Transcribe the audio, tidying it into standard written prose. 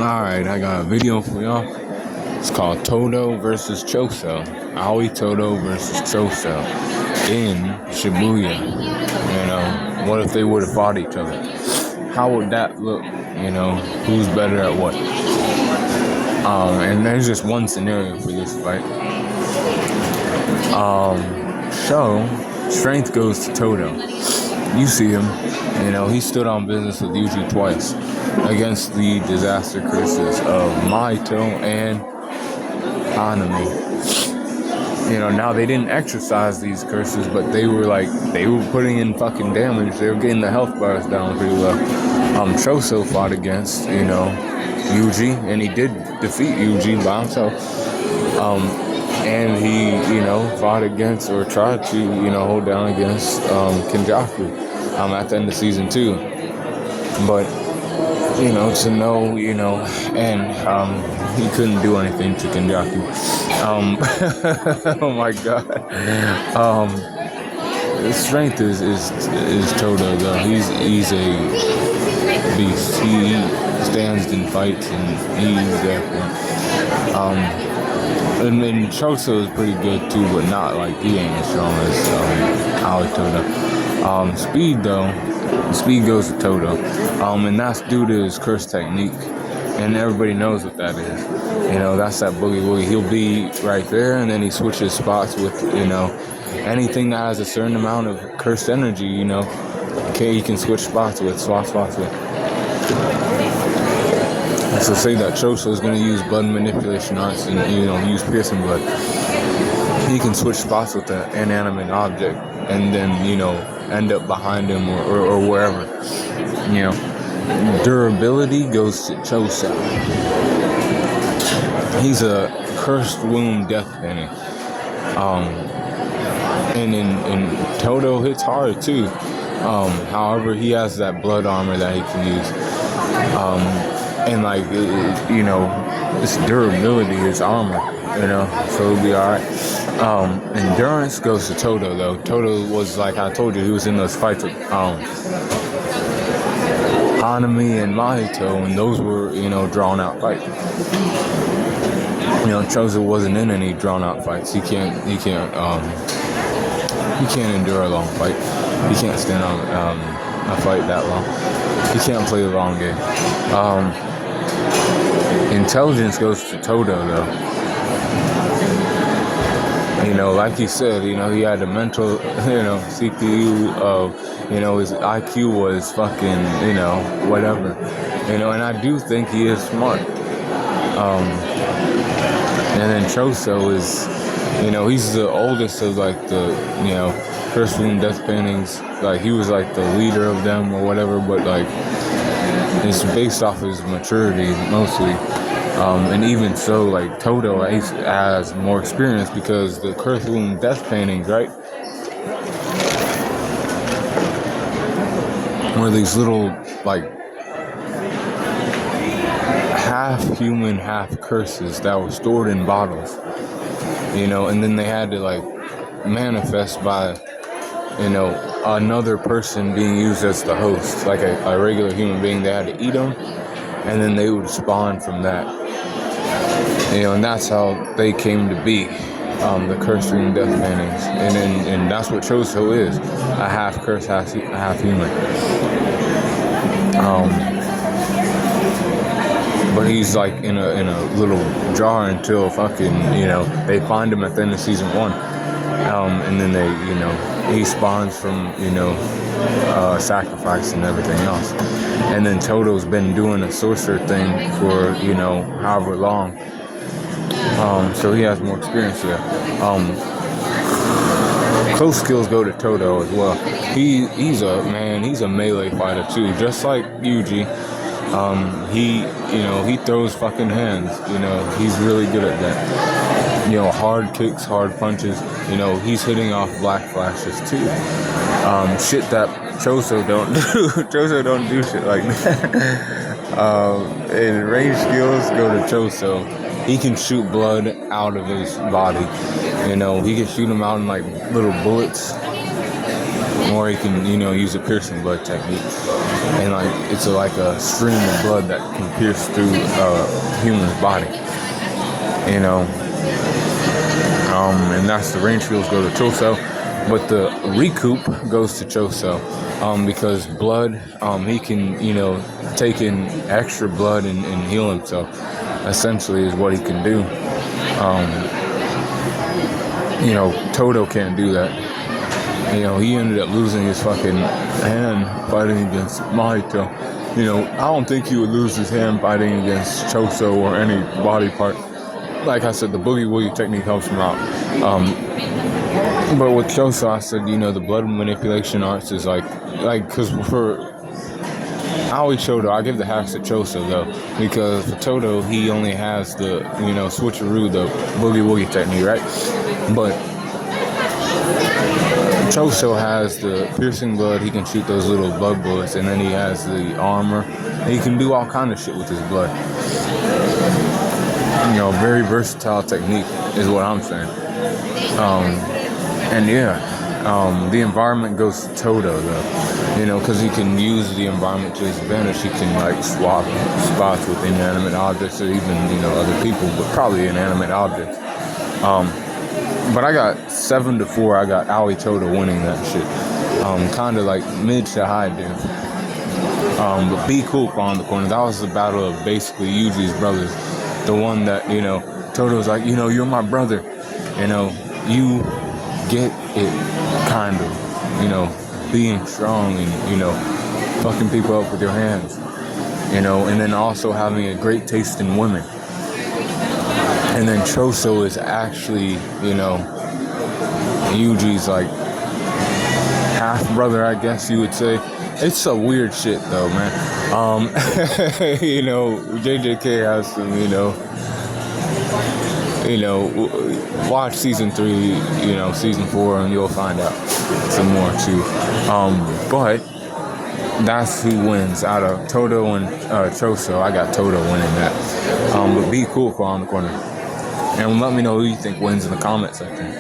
Alright, I got a video for y'all. It's called Todo versus Choso. Aoi Todo versus Choso in Shibuya. What if they would have fought each other? How would that look? Who's better at what? And there's just one scenario for this fight. Strength goes to Todo. You see him, he stood on business with Yuji twice against the disaster curses of Maito and Hanami. Now they didn't exercise these curses, but they were putting in fucking damage. They were getting the health bars down pretty well. Choso fought against, Yuji, and he did defeat Yuji by himself. And he, fought against or tried to, hold down against Kenjaku at the end of season 2. But, to know, and he couldn't do anything to Kenjaku. Oh my god. His strength is Todo though. He's a beast. He stands and fights, and he's definitely. And Choso is pretty good too, but not he ain't as strong as Aoi Todo. Speed goes to Todo, and that's due to his curse technique, and everybody knows what that is. That's that boogie woogie. He'll be right there, and then he switches spots with anything that has a certain amount of cursed energy. He can switch spots with. So say that Choso is going to use blood manipulation arts and use piercing blood. He can switch spots with an inanimate object and then end up behind him or wherever. Durability goes to Choso. He's a cursed wound death penny. And Todo hits hard too. However, he has that blood armor that he can use. And this durability is armor, so it'll be alright. Endurance goes to Todo though. Todo was, like I told you, he was in those fights with Hanami and Maito, and those were, drawn out fights. Choso wasn't in any drawn out fights. He can't endure a long fight. He can't stand on a fight that long. He can't play the long game. Intelligence goes to Todo though. Like he said, he had a mental, CPU of, his IQ was fucking, whatever. And I do think he is smart. And then Choso is, he's the oldest of the, first room death paintings. He was the leader of them or whatever, but it's based off his maturity mostly. And even so, Todo has more experience because the Curse Room death paintings, right? Were these little, half human, half curses that were stored in bottles, and then they had to, manifest by, another person being used as the host, like a regular human being. They had to eat them, and then they would spawn from that. And that's how they came to be, the Cursed Room death paintings. And that's what Choso is, a half curse, half human. But he's in a little jar until fucking, they find him at the end of season 1. And then they, he spawns from, sacrifice and everything else. And then Todo's been doing a sorcerer thing for, however long. So he has more experience there. Close skills go to Todo as well. He's a melee fighter too, just like Yuji. He throws fucking hands. He's really good at that. Hard kicks, hard punches. He's hitting off black flashes too. Shit that Choso don't do. Choso don't do shit like that. And range skills go to Choso. He can shoot blood out of his body. He can shoot them out in little bullets. Or he can, use a piercing blood technique. and like it's like a stream of blood that can pierce through a human's body. You know, and that's the range fields go to Choso, but the recoup goes to Choso, because blood, he can, take in extra blood and heal himself, essentially is what he can do. Todo can't do that. He ended up losing his fucking hand fighting against Mahito. I don't think he would lose his hand fighting against Choso or any body part. Like I said, the boogie woogie technique helps him out. But with Choso, I said, the blood manipulation arts is because for Aoi Todo, I give the hacks to Choso though, because for Todo, he only has the, switcheroo, the boogie woogie technique, right? But Choso has the piercing blood, he can shoot those little blood bullets, and then he has the armor. He can do all kind of shit with his blood. Very versatile technique is what I'm saying. The environment goes to Todo though, because he can use the environment to his advantage. He can swap spots with inanimate objects or even, other people, but probably inanimate objects. But I got 7-4. I got Aoi Todo winning that shit. Kind of like mid to high there. But Be Cool on the corner. That was the battle of basically Yuji's brothers. The one that, Todo's like, you're my brother. You get it, kind of. Being strong and, fucking people up with your hands. And then also having a great taste in women. And then Choso is actually, Yuji's half brother, I guess you would say. It's a weird shit though, man. JJK has some, watch season 3, season 4, and you'll find out some more too. But that's who wins out of Todo and Choso. I got Todo winning that. But Be Cool on the corner. And let me know who you think wins in the comment section.